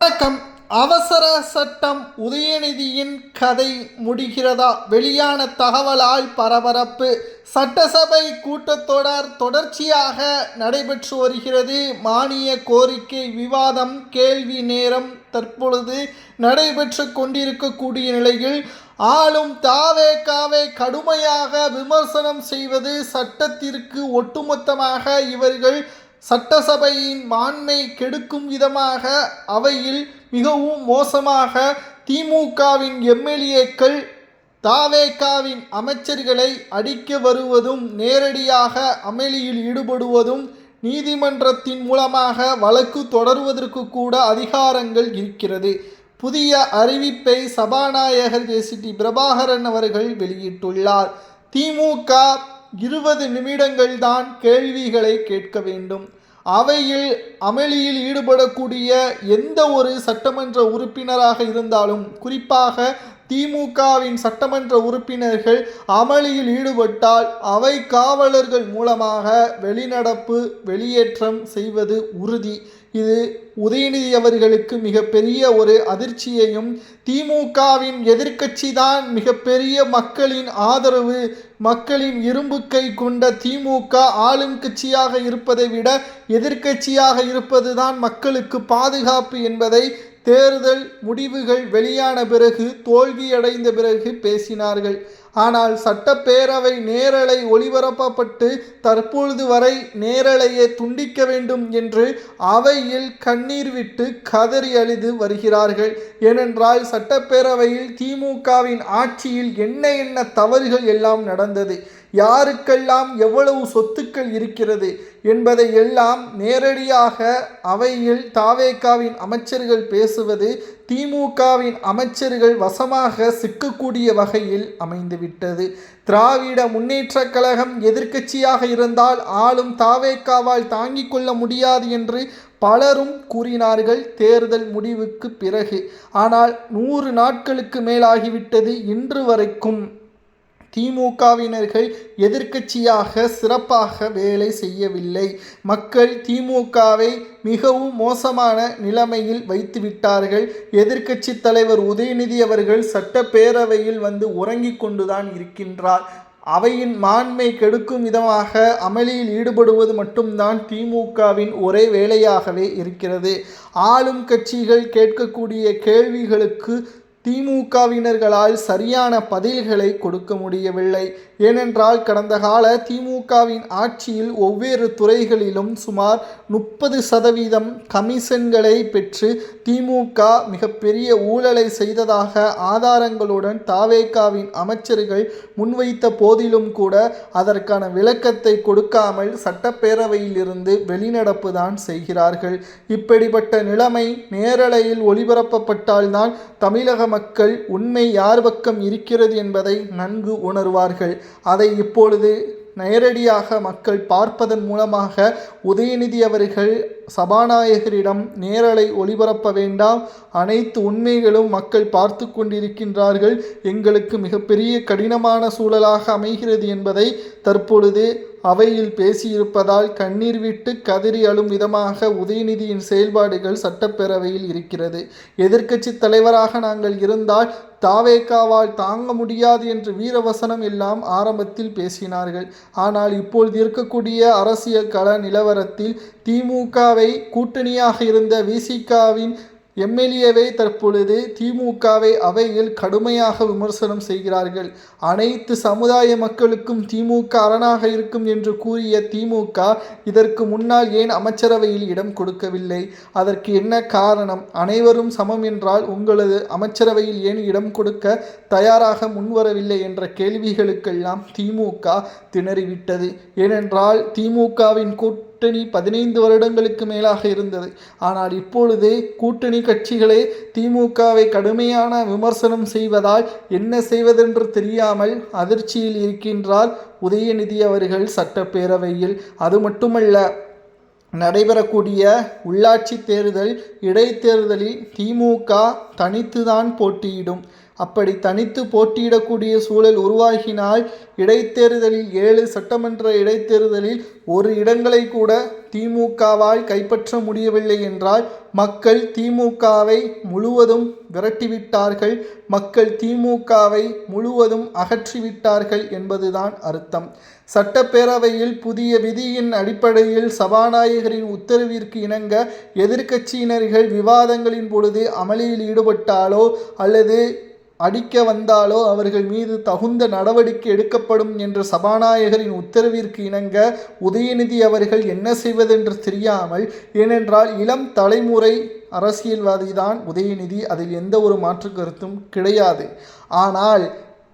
வணக்கம். அவசர சட்டம் உதயநிதியின் கதை முடிகிறதா? வெளியான தகவலால் பரபரப்பு. சட்டசபை கூட்டத்தொடர் தொடர்ச்சியாக நடைபெற்று வருகிறது. மானிய கோரிக்கை விவாதம் கேள்வி நேரம் தற்பொழுது நடைபெற்று கொண்டிருக்கக்கூடிய நிலையில் ஆளும் தாவேகாவை கடுமையாக விமர்சனம் செய்வது சட்டத்திற்கு ஒட்டுமொத்தமாக இவர்கள் சட்டசபையின் மாண்மை கெடுக்கும் விதமாக அவையில் மிகவும் மோசமாக திமுகவின் எம்எல்ஏக்கள் தாவேகாவின் அமைச்சர்களை அடிக்க வருவதும் நேரடியாக அமளியில் ஈடுபடுவதும் நீதிமன்றத்தின் மூலமாக வழக்கு தொடர்வதற்கு கூட அதிகாரங்கள் இருக்கிறது. புதிய அறிவிப்பை சபாநாயகர் ஜே.சி.டி. பிரபாகரன் அவர்கள் வெளியிட்டுள்ளார். திமுக 20 நிமிடங்கள் தான் கேள்விகளை கேட்க வேண்டும். அவையில் அமளியில் ஈடுபடக்கூடிய எந்த ஒரு சட்டமன்ற உறுப்பினராக இருந்தாலும், குறிப்பாக திமுகவின் சட்டமன்ற உறுப்பினர்கள் அமளியில் ஈடுபட்டால் அவை காவலர்கள் மூலமாக வெளிநடப்பு வெளியேற்றம் செய்வது உறுதி. இது உதயநிதி அவர்களுக்கு மிகப்பெரிய ஒரு அதிர்ச்சியையும், திமுகவின் எதிர்க்கட்சி தான் மிகப்பெரிய மக்களின் ஆதரவு, மக்களின் இரும்பு கை கொண்ட திமுக ஆளும் கட்சியாக இருப்பதை விட எதிர்க்கட்சியாக இருப்பதுதான் மக்களுக்கு பாதுகாப்பு என்பதை தேர்தல் முடிவுகள் வெளியான பிறகு, தோல்வியடைந்த பிறகு பேசினார்கள். ஆனால் சட்டப்பேரவை நேரலை ஒளிபரப்பப்பட்டு தற்பொழுது வரை நேரலையை துண்டிக்க வேண்டும் என்று அவையில் கண்ணீர் விட்டு கதறி அழுது வருகிறார்கள். ஏனென்றால் சட்டப்பேரவையில் திமுகவின் ஆட்சியில் என்ன தவறுகள் எல்லாம் நடந்தது, யாருக்கெல்லாம் எவ்வளவு சொத்துக்கள் இருக்கிறது என்பதை எல்லாம் நேரடியாக அவையில் தாவேகாவின் அமைச்சர்கள் பேசுவது திமுகவின் அமைச்சர்கள் வசமாக சிக்கக்கூடிய வகையில் அமைந்துவிட்டது. திராவிட முன்னேற்றக் கழகம் எதிர்க்கட்சியாக இருந்தால் ஆளும் தாவேகாவால் தாங்கிக் கொள்ள முடியாது என்று பலரும் கூறினார்கள் தேர்தல் முடிவுக்கு பிறகு. ஆனால் 100 நாட்களுக்கு மேலாகிவிட்டது. இன்று வரைக்கும் திமுகவினர்கள் எதிர்க்கட்சியாக சிறப்பாக வேலை செய்யவில்லை. மக்கள் திமுகவை மிகவும் மோசமான நிலைமையில் வைத்துவிட்டார்கள். எதிர்க்கட்சி தலைவர் உதயநிதி அவர்கள் சட்டப்பேரவையில் வந்து உறங்கிக் கொண்டுதான் இருக்கின்றார். அவையின் மாண்மை கெடுக்கும் விதமாக அமளியில் ஈடுபடுவது மட்டும்தான் திமுகவின் ஒரே வேலையாகவே இருக்கிறது. ஆளும் கட்சிகள் கேட்கக்கூடிய கேள்விகளுக்கு திமுகவினர்களால் சரியான பதில்களை கொடுக்க முடியவில்லை. ஏனென்றால் கடந்த கால திமுகவின் ஆட்சியில் ஒவ்வொரு துறைகளிலும் சுமார் 30% கமிஷன்களை பெற்று திமுக மிகப்பெரிய ஊழலை செய்ததாக ஆதாரங்களுடன் தாவேகாவின் அமைச்சர்கள் முன்வைத்த போதிலும் கூட அதற்கான விளக்கத்தை கொடுக்காமல் சட்டப்பேரவையில் இருந்து வெளிநடப்பு தான் செய்கிறார்கள். இப்படிப்பட்ட நிலைமை நேரலையில் ஒளிபரப்பப்பட்டால்தான் தமிழக மக்கள் உண்மை யார் பக்கம் இருக்கிறது என்பதை நன்கு உணர்வார்கள். அதை இப்பொழுது நேரடியாக மக்கள் பார்ப்பதன் மூலமாக உதயநிதி அவர்கள் சபாநாயகரிடம் நேரலை ஒளிபரப்ப வேண்டாம், அனைத்து உண்மைகளும் மக்கள் பார்த்து கொண்டிருக்கின்றார்கள், எங்களுக்கு மிகப்பெரிய கடினமான சூழலாக அமைகிறது என்பதை தற்பொழுது அவையில் பேசியிருப்பதால் கண்ணீர் விட்டு கதறி அழும் விதமாக உதயநிதியின் செயல்பாடுகள் சட்டப்பேரவையில் இருக்கிறது. எதிர்க்கட்சி தலைவராக நாங்கள் இருந்தால் தாவேகாவால் தாங்க முடியாது என்று வீரவசனம் எல்லாம் ஆரம்பத்தில் பேசினார்கள். ஆனால் இப்பொழுது இருக்கக்கூடிய அரசியல் கள நிலவரத்தில் திமுகவை கூட்டணியாக இருந்த விசிகாவின் எம்எல்ஏவை தற்பொழுது திமுகவை அவையில் கடுமையாக விமர்சனம் செய்கிறார்கள். அனைத்து சமுதாய மக்களுக்கும் திமுக அரணாக இருக்கும் என்று கூறிய திமுக இதற்கு முன்னால் ஏன் அமைச்சரவையில் இடம் கொடுக்கவில்லை? அதற்கு என்ன காரணம்? அனைவரும் சமம் என்றால் உங்களது அமைச்சரவையில் ஏன் இடம் கொடுக்க தயாராக முன்வரவில்லை என்ற கேள்விகளுக்கெல்லாம் திமுக திணறிவிட்டது. ஏனென்றால் திமுகவின் கூட்டணி 15 வருடங்களுக்கு மேலாக இருந்தது. ஆனால் இப்பொழுது கூட்டணி கட்சிகளே திமுகவை கடுமையான விமர்சனம் செய்வதால் என்ன செய்வதென்று தெரியாமல் அதிர்ச்சியில் இருக்கின்றார் உதயநிதி அவர்கள் சட்டப்பேரவையில். அது மட்டுமல்ல, நடைபெறக்கூடிய உள்ளாட்சி தேர்தல் இடைத்தேர்தலில் திமுக தனித்துதான் போட்டியிடும். அப்படி தனித்து போட்டியிடக்கூடிய சூழல் உருவாகினால் இடைத்தேர்தலில் 7 சட்டமன்ற இடைத்தேர்தலில் ஒரு இடங்களை கூட திமுகவால் கைப்பற்ற முடியவில்லை என்றால் மக்கள் திமுகவை முழுவதும் விரட்டிவிட்டார்கள், மக்கள் திமுகவை முழுவதும் அகற்றிவிட்டார்கள் என்பதுதான் அர்த்தம். சட்டப்பேரவையில் புதிய விதியின் அடிப்படையில் சபாநாயகரின் உத்தரவிற்கு இணங்க எதிர்க்கட்சியினர்கள் விவாதங்களின் பொழுது அமளியில் ஈடுபட்டாலோ அல்லது அடிக்க வந்தாலோ அவர்கள் மீது தகுந்த நடவடிக்கை எடுக்கப்படும் என்ற சபாநாயகரின் உத்தரவிற்கு இணங்க உதயநிதி அவர்கள் என்ன செய்வதென்று தெரியாமல், ஏனென்றால் இளம் தலைமுறை அரசியல்வாதிதான் உதயநிதி, அதில் எந்த ஒரு மாற்று கருத்தும் கிடையாது. ஆனால்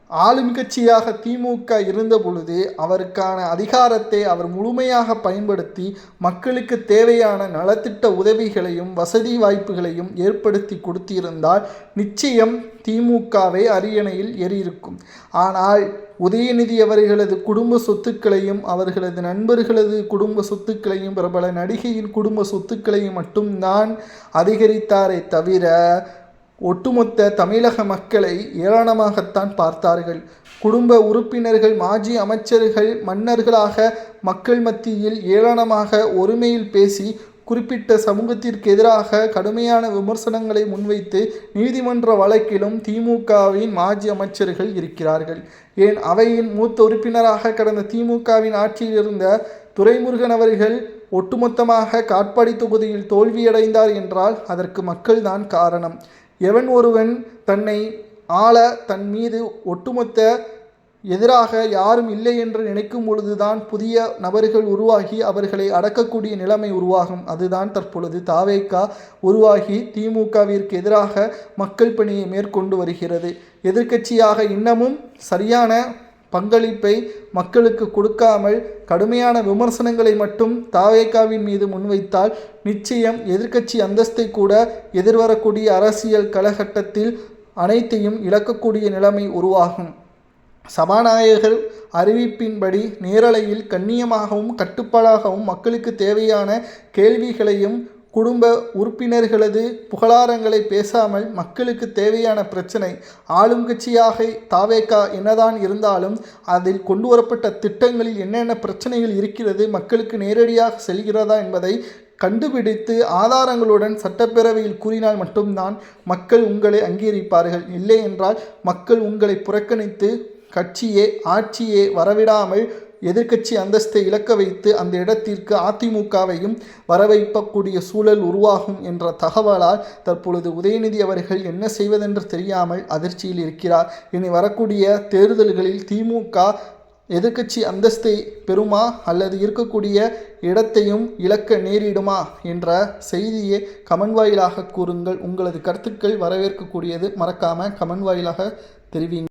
ஆளும் கட்சியாக திமுக இருந்த பொழுது அவருக்கான அதிகாரத்தை அவர் முழுமையாக பயன்படுத்தி மக்களுக்கு தேவையான நலத்திட்ட உதவிகளையும் வசதி வாய்ப்புகளையும் ஏற்படுத்தி கொடுத்திருந்தால் நிச்சயம் திமுகவை அரியணையில் ஏறியிருக்கும். ஆனால் உதயநிதி அவர்களது குடும்ப சொத்துக்களையும் அவர்களது நண்பர்களது குடும்ப சொத்துக்களையும் பிரபல நடிகையின் குடும்ப சொத்துக்களையும் மட்டும்தான் அதிகரித்தாரே தவிர ஒட்டுமொத்த தமிழக மக்களை ஏளனமாகத்தான் பார்த்தார்கள். குடும்ப உறுப்பினர்கள், மாஜி அமைச்சர்கள், மன்னர்களாக மக்கள் மத்தியில் ஏளனமாக ஒருமையில் பேசி குறிப்பிட்ட சமூகத்திற்கு எதிராக கடுமையான விமர்சனங்களை முன்வைத்து நீதிமன்ற வழக்கிலும் திமுகவின் மாஜி அமைச்சர்கள் இருக்கிறார்கள். ஏன் அவையின் மூத்த உறுப்பினராக கடந்த திமுகவின் ஆட்சியில் இருந்த துரைமுருகன் அவர்கள் ஒட்டுமொத்தமாக காட்பாடி தொகுதியில் தோல்வியடைந்தார் என்றால் அதற்கு மக்கள்தான் காரணம். எவன் ஒருவன் தன்னை ஆள தன் மீது ஒட்டுமொத்த எதிராக யாரும் இல்லை என்று நினைக்கும் பொழுதுதான் புதிய நபர்கள் உருவாகி அவர்களை அடக்கக்கூடிய நிலைமை உருவாகும். அதுதான் தற்பொழுது தாவேகா உருவாகி திமுகவிற்கு எதிராக மக்கள் பணியை மேற்கொண்டு வருகிறது. எதிர்க்கட்சியாக இன்னமும் சரியான பங்களிப்பை மக்களுக்கு கொடுக்காமல் கடுமையான விமர்சனங்களை மட்டும் தாவேகாவின் மீது முன்வைத்தால் நிச்சயம் எதிர்க்கட்சி அந்தஸ்தை கூட எதிர்வரக்கூடிய அரசியல் காலகட்டத்தில் அனைத்தையும் இழக்கக்கூடிய நிலைமை உருவாகும். சபாநாயகர் அறிவிப்பின்படி நேரலையில் கண்ணியமாகவும் கட்டுப்பாடாகவும் மக்களுக்கு தேவையான கேள்விகளையும் குடும்ப உறுப்பினர்களது புகழாரங்களை பேசாமல் மக்களுக்கு தேவையான பிரச்சனை, ஆளும் கட்சியாக தாவேகா என்னதான் இருந்தாலும் அதில் கொண்டு வரப்பட்ட திட்டங்களில் என்னென்ன பிரச்சனைகள் இருக்கிறது, மக்களுக்கு நேரடியாக செல்கிறதா என்பதை கண்டுபிடித்து ஆதாரங்களுடன் சட்டப்பேரவையில் கூறினால் மட்டும்தான் மக்கள் உங்களை அங்கீகரிப்பார்கள். இல்லை என்றால் மக்கள் உங்களை புறக்கணித்து கட்சியே ஆட்சியே வரவிடாமல் எதிர்க்கட்சி அந்தஸ்தை இழக்க வைத்து அந்த இடத்திற்கு அதிமுகவையும் வரவைக்கக்கூடிய சூழல் உருவாகும் என்ற தகவலால் தற்பொழுது உதயநிதி அவர்கள் என்ன செய்வதென்று தெரியாமல் அதிர்ச்சியில் இருக்கிறார். இனி வரக்கூடிய தேர்தல்களில் திமுக எதிர்க்கட்சி அந்தஸ்தை பெறுமா அல்லது இருக்கக்கூடிய இடத்தையும் இழக்க நேரிடுமா என்ற செய்தியை கமெண்ட் வாயிலாக கூறுங்கள். உங்களது கருத்துக்கள் வரவேற்கக்கூடியது. மறக்காமல் கமெண்ட் வாயிலாக தெரிவிங்க.